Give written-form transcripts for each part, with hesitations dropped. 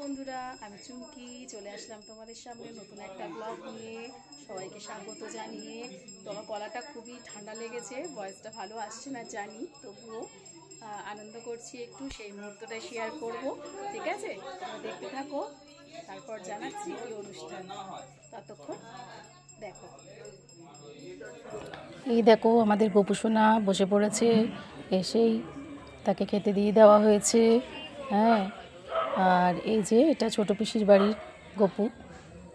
বন্ধুরা, আমি চুমকি চলে আসলাম তোমাদের সামনে নতুন একটা ব্লগ নিয়ে। সবাইকে স্বাগত জানিয়ে। তো আমার গলাটা খুবই ঠান্ডা লেগেছে, ভয়েসটা ভালো আসছে না জানি, তবুও আনন্দ করছি একটু, সেই মুহূর্তটা শেয়ার করব। ঠিক আছে, তোমরা দেখতে থাকো, তারপর জানাচ্ছি কি অনুষ্ঠান। ততক্ষণ দেখো। এই দেখো আমাদের গোপুসোনা বসে পড়েছে, এসেই তাকে খেতে দিয়ে দেওয়া হয়েছে। হ্যাঁ, আর এই যে এটা ছোটো পিসির বাড়ির গপু,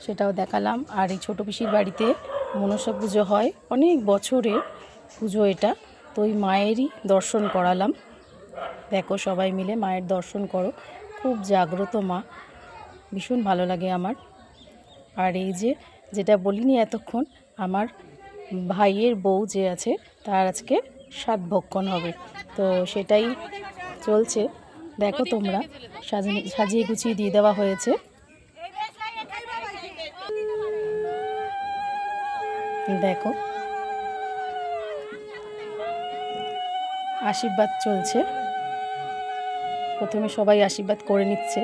সেটাও দেখালাম। আর এই ছোটো পিসির বাড়িতে মনসা পুজো হয়, অনেক বছরের পুজো এটা। তো ওই মায়েরই দর্শন করালাম। দেখো সবাই মিলে মায়ের দর্শন করো, খুব জাগ্রত মা, ভীষণ ভালো লাগে আমার। আর এই যে যেটা বলিনি এতক্ষণ, আমার ভাইয়ের বউ যে আছে তার আজকে সাতভক্ষণ হবে, তো সেটাই চলছে। দেখো তোমরা, সাজিয়ে গুছিয়ে দিয়ে দেওয়া হয়েছে। দেখো আশীর্বাদ চলছে, প্রথমে সবাই আশীর্বাদ করে নিচ্ছে।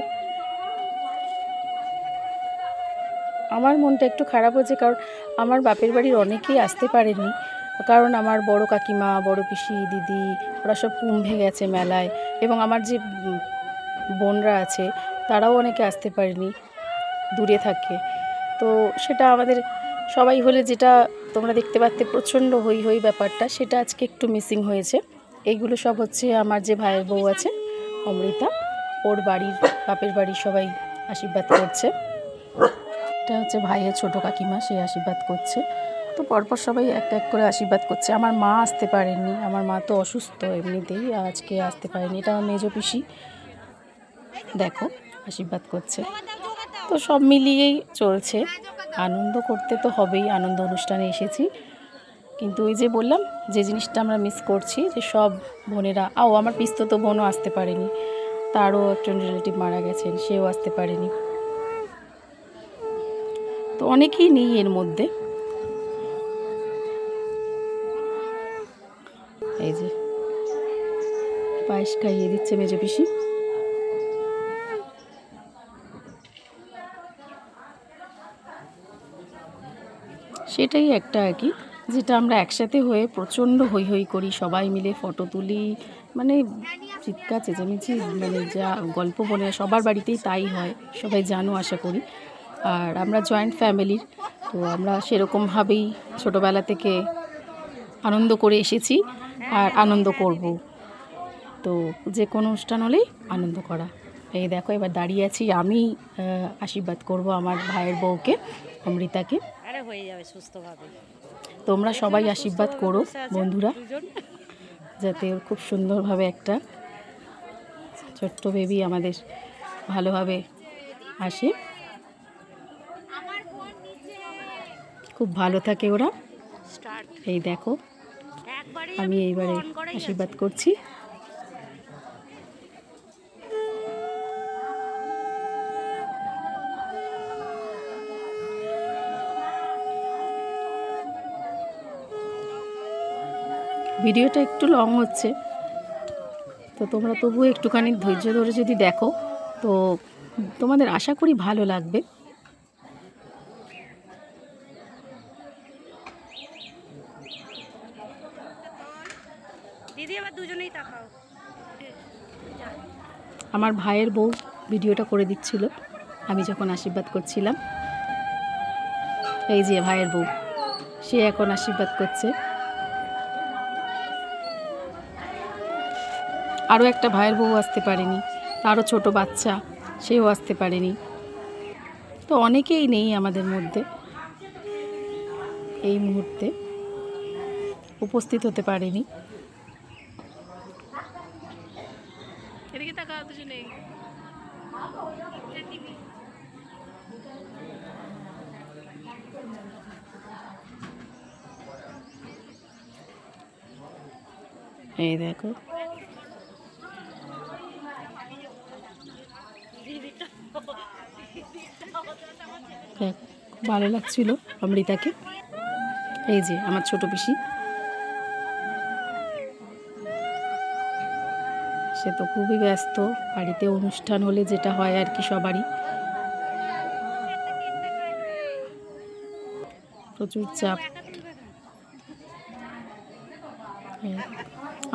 আমার মনটা একটু খারাপ হয়েছে, কারণ আমার বাপের বাড়ির অনেকেই আসতে পারেনি, কারণ আমার বড় কাকিমা, বড় পিসি, দিদি, ওরা সব কুম্ভে গেছে মেলায়, এবং আমার যে বোনরা আছে তারাও অনেকে আসতে পারেনি, দূরে থাকে। তো সেটা আমাদের সবাই হলে যেটা তোমরা দেখতে পাচ্তে প্রচণ্ড হই হই ব্যাপারটা, সেটা আজকে একটু মিসিং হয়েছে। এইগুলো সব হচ্ছে আমার যে ভাইয়ের বউ আছে অমৃতা, ওর বাড়ির বাপের বাড়ির সবাই আশীর্বাদ করছে। এটা হচ্ছে ভাইয়ের ছোটো কাকিমা, সে আশীর্বাদ করছে। তো পরপর সবাই এক এক করে আশীর্বাদ করছে। আমার মা আসতে পারেননি, আমার মা তো অসুস্থ এমনিতেই, আজকে আসতে পারেনি। এটা আমার মেজো পিসি, দেখো আশীর্বাদ করছে। তো সব মিলিয়েই চলছে, আনন্দ করতে তো হবেই, আনন্দ অনুষ্ঠানে এসেছি। কিন্তু ওই যে বললাম, যে জিনিসটা আমরা মিস করছি, যে সব বোনেরা, আমার পিস্তত বোনও আসতে পারেনি, তারও একজন রিলেটিভ মারা গেছেন, সেও আসতে পারেনি। তো অনেকেই নেই এর মধ্যে। এই যে পায়েস খাইয়ে দিচ্ছে মেজো পিসি। সেটাই একটা আর কি, যেটা আমরা একসাথে হয়ে প্রচণ্ড হই হই করি, সবাই মিলে ফটো তুলি, মানে চিৎকার চেঁচামেচি, মানে যা গল্প বলে সবার বাড়িতেই তাই হয়, সবাই জানো আশা করি। আর আমরা জয়েন্ট ফ্যামিলির, তো আমরা সেরকমভাবেই ছোটোবেলা থেকে আনন্দ করে এসেছি, আর আনন্দ করব। তো যে কোনো অনুষ্ঠান হলেই আনন্দ করা। এই দেখো এবার দাঁড়িয়ে আছি আমি, আশীর্বাদ করব আমার ভাইয়ের বউকে, অমৃতাকে। হয়ে যাবে সুস্থভাবে। তোমরা সবাই আশীর্বাদ করো বন্ধুরা, যাতে ওর খুব সুন্দরভাবে একটা ছোট্ট বেবি আমাদের ভালোভাবে আসে, খুব ভালো থাকে ওরা। এই দেখো আমি এইবারে আশীর্বাদ করছি। ভিডিওটা একটু লং হচ্ছে, তো তোমরা তবুও একটুখানি ধৈর্য ধরে যদি দেখো, তো তোমাদের আশা করি ভালো লাগবে। দিদি আবার দুজনেই তাকাও। আমার ভাইয়ের বউ ভিডিওটা করে দিচ্ছিল আমি যখন আশীর্বাদ করছিলাম। এই যে ভাইয়ের বউ, সে এখন আশীর্বাদ করছে। আরও একটা ভাইয়ের বউ আসতে পারেনি, তারও ছোট বাচ্চা, সেও আসতে পারেনি। তো অনেকেই নেই আমাদের মধ্যে, এই মুহূর্তে উপস্থিত হতে পারেনি। এদিকে তাকাও দুজনেই। এই দেখো খুব ভালো লাগছিল অমৃতাকে। এই যে আমার ছোট পিসি, সে তো খুবই ব্যস্ত, বাড়িতে অনুষ্ঠান হলে যেটা হয় আর কি সবারই, প্রচুর চাপ।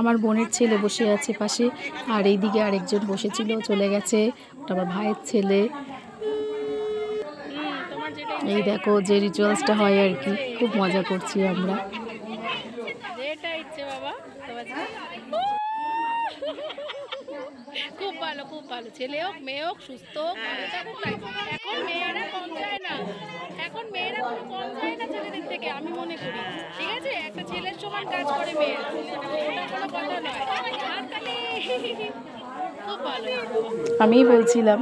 আমার বোনের ছেলে বসে আছে পাশে, আর এইদিকে আরেকজন বসেছিল, চলে গেছে, ওটা আমার ভাইয়ের ছেলে। এই দেখো যে রিচুয়ালসটা হয় আর কি, খুব মজা করছি আমরা। খুব ভালো, খুব ভালো। ছেলে হোক মেয়ে হোক সুস্থ হোক ভালো থাকুক। এখন মেয়েরা কম যায় না, এখন মেয়েরা কোনো কম যায় না ছেলেদের থেকে, আমি মনে করি। ঠিক আছে, একটা ছেলের সমান কাজ করে মেয়েরা, ওটা কোনো কথা নয়। খুব ভালো, আমিই বলছিলাম।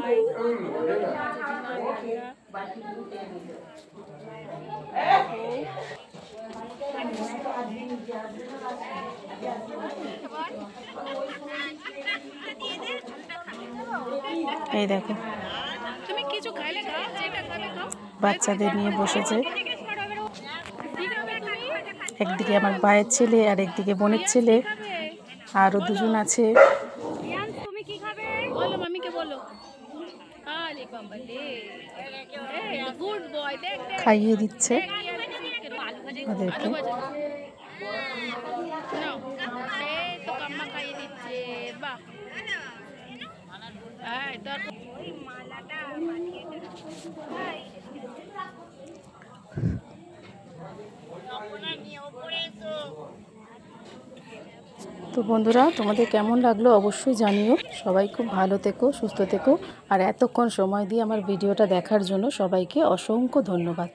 এই দেখো তুমি কিছু খাইলে খাও, যেটা খাবে খাও। বাচ্চাদের নিয়ে বসেছে, একদিকে আমার ভাইয়ের ছেলে আর একদিকে বোনের ছেলে, আরও দুজন আছে। তুমি কি খাবে বলো, মামিকে বলো। আরে বাবা রে, গুড বয়, দেখ খাইয়ে দিচ্ছে ওদেরকে। তো কাম্মা খাইয়ে দিচ্ছে, বাহ। তো বন্ধুরা, তোমাদের কেমন লাগলো অবশ্যই জানিও। সবাই খুব ভালো থেকো, সুস্থ থেকো, আর এতক্ষণ সময় দিয়ে আমার ভিডিওটা দেখার জন্য সবাইকে অসংখ্য ধন্যবাদ।